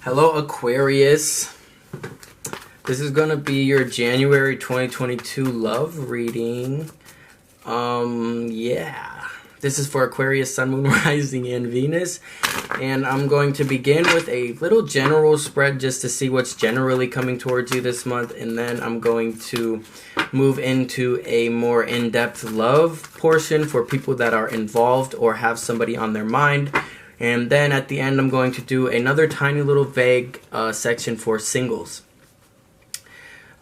Hello, Aquarius. This is gonna be your January 2022 love reading. Yeah. This is for Aquarius, Sun, Moon, Rising, and Venus. And I'm going to begin with a little general spread just to see what's generally coming towards you this month. And then I'm going to move into a more in-depth love portion for people that are involved or have somebody on their mind. And then at the end, I'm going to do another tiny little vague section for singles.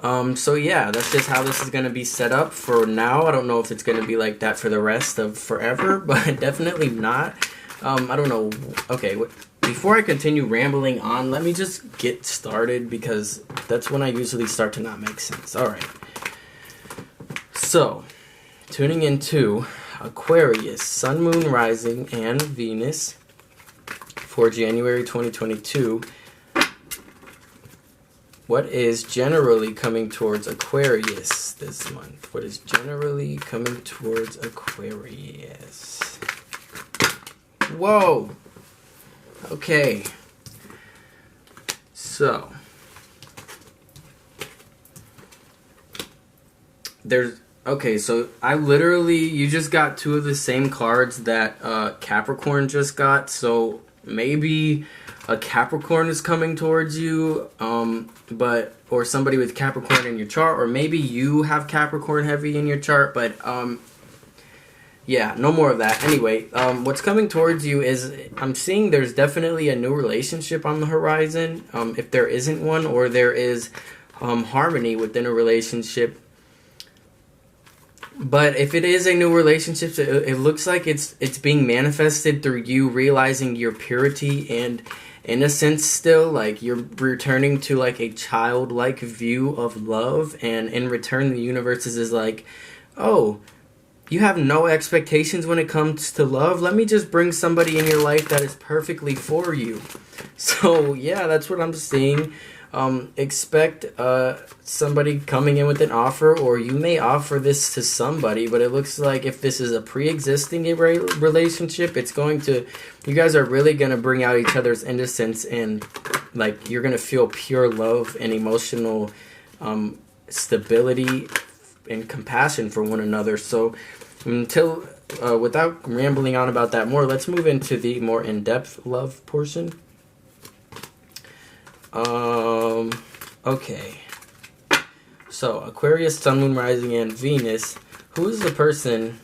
So yeah, that's just how this is going to be set up for now. I don't know if it's going to be like that for the rest of forever, but definitely not. I don't know. Okay, before I continue rambling on, let me just get started because that's when I usually start to not make sense. All right. So, tuning into Aquarius, Sun, Moon, Rising, and Venus for January 2022. What is generally coming towards Aquarius this month? What is generally coming towards Aquarius? Whoa! Okay. So, so I literally, you just got two of the same cards that Capricorn just got, so maybe a Capricorn is coming towards you, or somebody with Capricorn in your chart, or maybe you have Capricorn heavy in your chart, but yeah, no more of that. Anyway, what's coming towards you is, I'm seeing there's definitely a new relationship on the horizon, if there isn't one, or there is harmony within a relationship. But if it is a new relationship, it looks like it's being manifested through you realizing your purity and innocence still. Like, you're returning to like a childlike view of love, and in return the universe is like, oh, you have no expectations when it comes to love? Let me just bring somebody in your life that is perfectly for you. So yeah, that's what I'm seeing. Expect somebody coming in with an offer, or you may offer this to somebody, but it looks like if this is a pre-existing relationship, it's going to, you guys are really going to bring out each other's innocence, and like you're going to feel pure love and emotional stability and compassion for one another. So without rambling on about that more, let's move into the more in-depth love portion. Okay. So, Aquarius, Sun, Moon, Rising, and Venus. Who is the person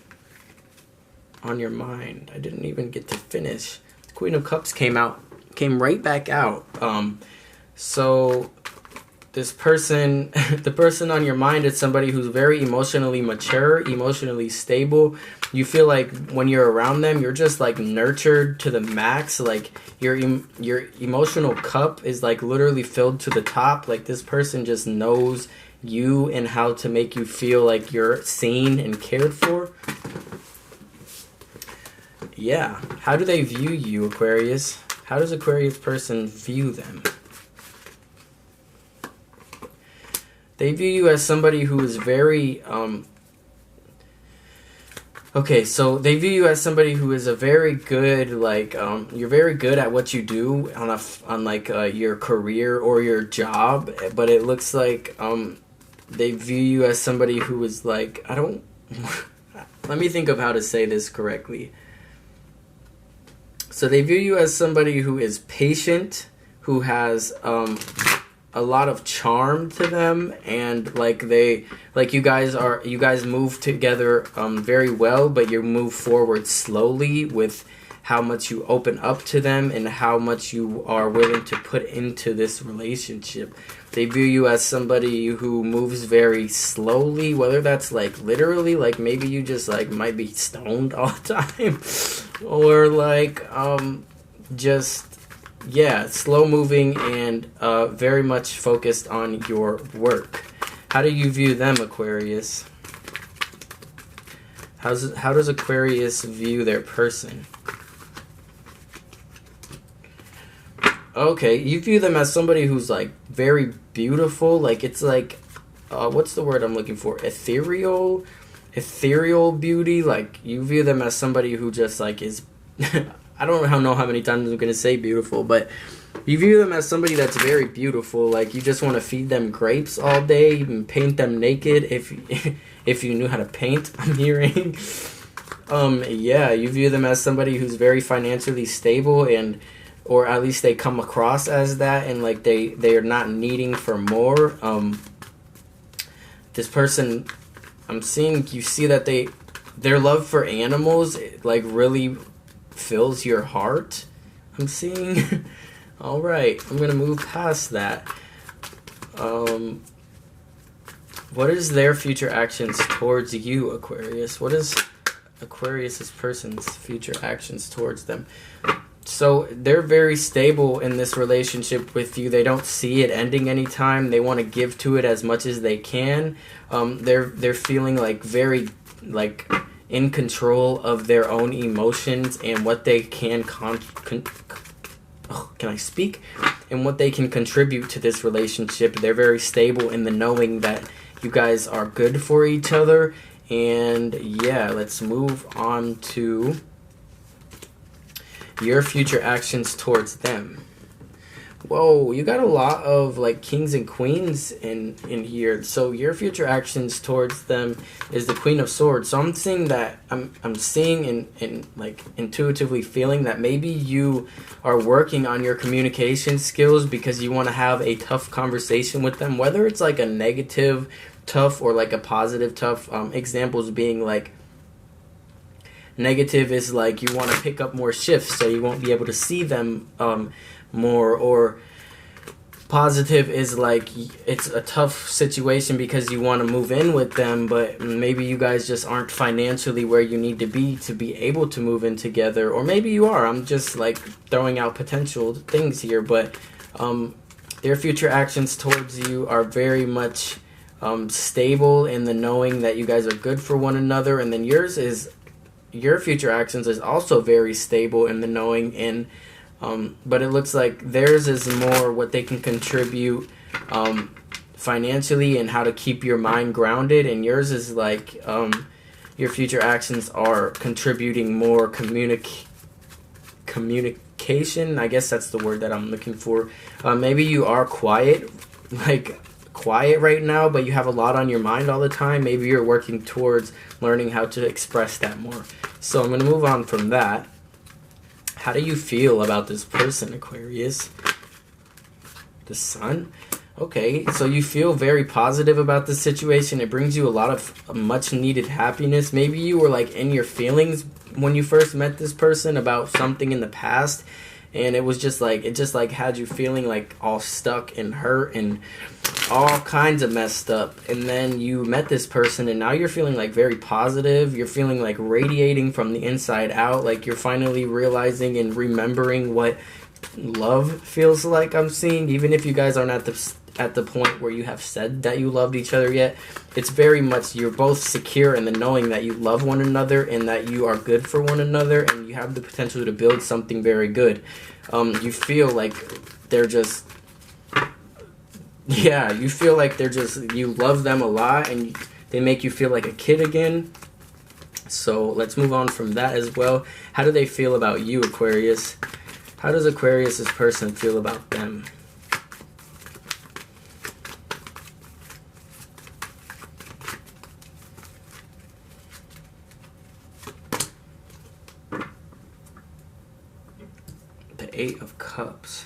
on your mind? I didn't even get to finish. The Queen of Cups came right back out. So this person, the person on your mind is somebody who's very emotionally mature, emotionally stable. You feel like when you're around them, you're just like nurtured to the max. Like your emotional cup is like literally filled to the top. Like this person just knows you and how to make you feel like you're seen and cared for. Yeah. How do they view you, Aquarius? How does Aquarius person view them? They view you as somebody who is very, okay, so they view you as somebody who is a very good, like, you're very good at what you do on your career or your job, but it looks like, they view you as somebody who is like, let me think of how to say this correctly. So they view you as somebody who is patient, who has, a lot of charm to them, and you guys move together very well, but you move forward slowly with how much you open up to them and how much you are willing to put into this relationship. They view you as somebody who moves very slowly, whether that's like literally, like maybe you just like might be stoned all the time, or like yeah, slow moving and very much focused on your work. How do you view them, Aquarius? How does Aquarius view their person? Okay, you view them as somebody who's like very beautiful. Like it's like, what's the word I'm looking for? Ethereal beauty. Like you view them as somebody who just like is I don't know how many times I'm going to say beautiful, but You view them as somebody that's very beautiful. Like, you just want to feed them grapes all day and paint them naked if if you knew how to paint, I'm hearing. Yeah, you view them as somebody who's very financially stable, and or at least they come across as that, and like they are not needing for more. This person, I'm seeing, you see that their love for animals like really fills your heart. I'm seeing. All right, I'm gonna move past that. What is their future actions towards you, Aquarius? What is Aquarius's person's future actions towards them? So they're very stable in this relationship with you. They don't see it ending anytime. They want to give to it as much as they can. They're feeling like very like in control of their own emotions and what they can can I speak? And what they can contribute to this relationship. They're very stable in the knowing that you guys are good for each other. And yeah, let's move on to your future actions towards them. Whoa, you got a lot of like kings and queens in here. So your future actions towards them is the Queen of Swords. So I'm seeing that I'm seeing and like intuitively feeling that maybe you are working on your communication skills because you want to have a tough conversation with them, whether it's like a negative tough or like a positive tough. Examples being like, negative is like you want to pick up more shifts so you won't be able to see them more, or positive is like it's a tough situation because you want to move in with them, but maybe you guys just aren't financially where you need to be able to move in together, or maybe you are. I'm just like throwing out potential things here, but their future actions towards you are very much stable in the knowing that you guys are good for one another, and then your future actions is also very stable in the knowing, and but it looks like theirs is more what they can contribute financially and how to keep your mind grounded, and yours is like your future actions are contributing more communication. I guess that's the word that I'm looking for. Maybe you are quiet right now, but you have a lot on your mind all the time. Maybe you're working towards learning how to express that more. So I'm going to move on from that. How do you feel about this person, Aquarius? The Sun? Okay, so you feel very positive about this situation. It brings you a lot of much needed happiness. Maybe you were like in your feelings when you first met this person about something in the past, and it just had you feeling like all stuck and hurt and all kinds of messed up. And then you met this person, and now you're feeling like very positive. You're feeling like radiating from the inside out, like you're finally realizing and remembering what love feels like. I'm seeing, even if you guys aren't at the point where you have said that you loved each other yet, it's very much you're both secure in the knowing that you love one another and that you are good for one another, and you have the potential to build something very good. You feel like they're just, yeah, you feel like you love them a lot, and they make you feel like a kid again. So let's move on from that as well. How do they feel about you, Aquarius? How does Aquarius's person feel about them? The Eight of Cups.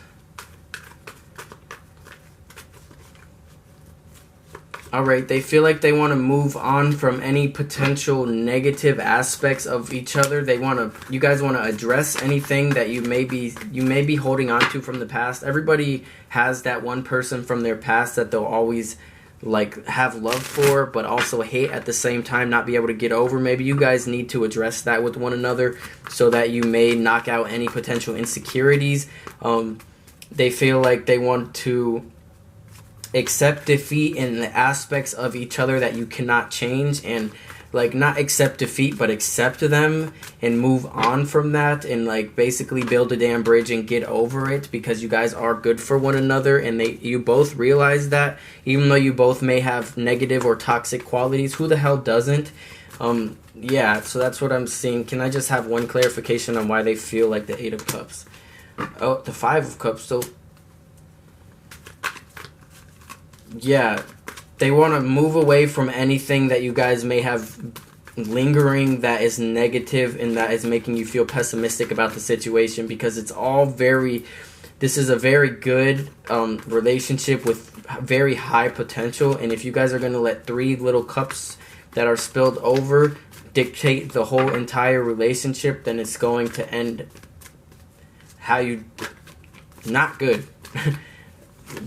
Alright, they feel like they want to move on from any potential negative aspects of each other. You guys want to address anything that you may be holding on to from the past. Everybody has that one person from their past that they'll always like have love for, but also hate at the same time, not be able to get over. Maybe you guys need to address that with one another so that you may knock out any potential insecurities. They feel like they want to accept defeat in the aspects of each other that you cannot change, and like not accept defeat but accept them and move on from that, and like basically build a damn bridge and get over it, because you guys are good for one another, and you both realize that, even though you both may have negative or toxic qualities. Who the hell doesn't? Yeah, so that's what I'm seeing. Can I just have one clarification on why they feel like the Eight of Cups? Oh, the Five of Cups. So yeah, they want to move away from anything that you guys may have lingering that is negative and that is making you feel pessimistic about the situation, because it's all very, this is a very good relationship with very high potential. And if you guys are going to let 3 little cups that are spilled over dictate the whole entire relationship, then it's going to end how you, not good.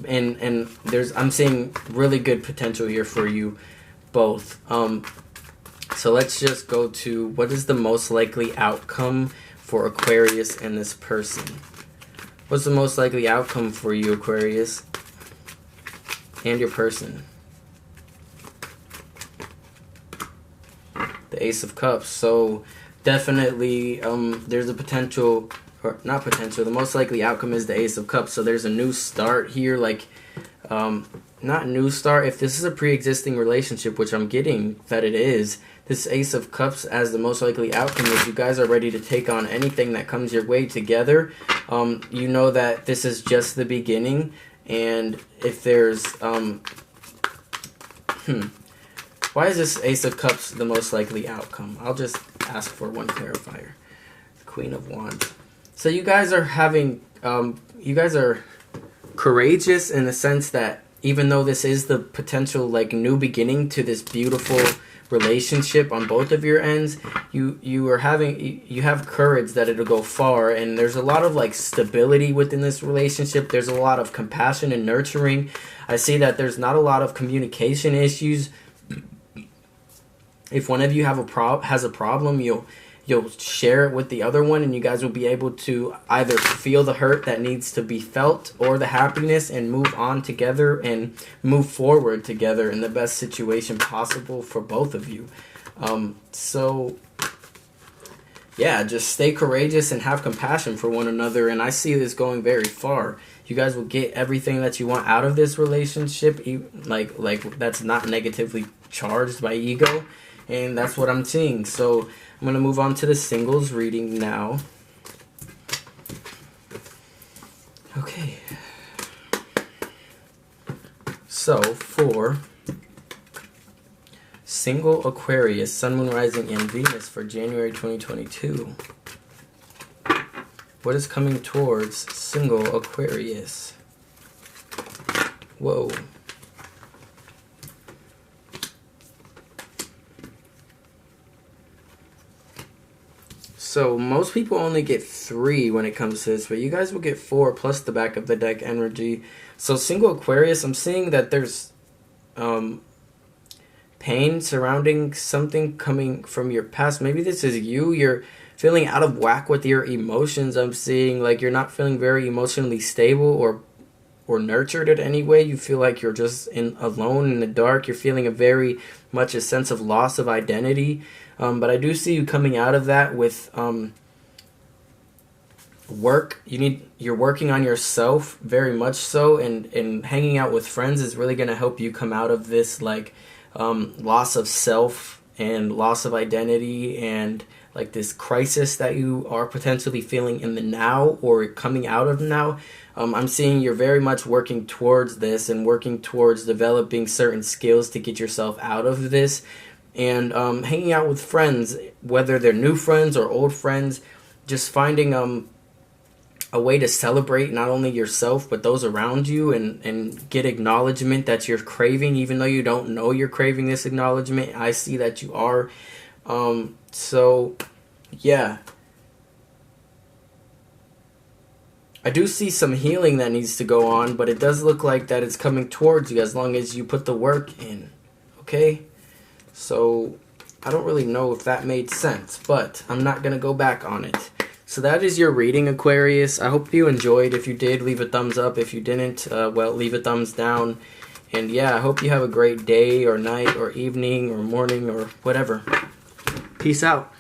and I'm seeing really good potential here for you both. So let's just go to, what is the most likely outcome for Aquarius and this person? What's the most likely outcome for you, Aquarius, and your person? The Ace of Cups. So definitely there's a potential, or not potential, the most likely outcome is the Ace of Cups. So there's a new start here, like not new start. If this is a pre-existing relationship, which I'm getting that it is, this Ace of Cups as the most likely outcome is you guys are ready to take on anything that comes your way together. You know that this is just the beginning, and if there's why is this Ace of Cups the most likely outcome? I'll just ask for one clarifier. The Queen of Wands. So you guys are having you guys are courageous in the sense that even though this is the potential like new beginning to this beautiful relationship on both of your ends, you have courage that it'll go far, and there's a lot of like stability within this relationship. There's a lot of compassion and nurturing. I see that there's not a lot of communication issues. If one of you has a problem, you'll share it with the other one, and you guys will be able to either feel the hurt that needs to be felt or the happiness and move on together and move forward together in the best situation possible for both of you. So yeah, just stay courageous and have compassion for one another, and I see this going very far. You guys will get everything that you want out of this relationship, like that's not negatively charged by ego, and that's what I'm seeing. So I'm going to move on to the singles reading now. Okay. So for single Aquarius, Sun, Moon, Rising, and Venus for January 2022, what is coming towards single Aquarius? Whoa. So most people only get 3 when it comes to this, but you guys will get 4 plus the back of the deck energy. So single Aquarius, I'm seeing that there's pain surrounding something coming from your past. Maybe this is you're feeling out of whack with your emotions. I'm seeing like you're not feeling very emotionally stable or nurtured in any way. You feel like you're just alone in the dark. You're feeling very much a sense of loss of identity. But I do see you coming out of that with work. You're working on yourself very much so, and hanging out with friends is really going to help you come out of this like loss of self and loss of identity and like this crisis that you are potentially feeling in the now or coming out of now. I'm seeing you're very much working towards this and working towards developing certain skills to get yourself out of this. And hanging out with friends, whether they're new friends or old friends, just finding a way to celebrate not only yourself but those around you, and get acknowledgement that you're craving, even though you don't know you're craving this acknowledgement. I see that you are. So yeah, I do see some healing that needs to go on, but it does look like that it's coming towards you as long as you put the work in. Okay? So I don't really know if that made sense, but I'm not going to go back on it. So that is your reading, Aquarius. I hope you enjoyed. If you did, leave a thumbs up. If you didn't, well, leave a thumbs down. And yeah, I hope you have a great day or night or evening or morning or whatever. Peace out.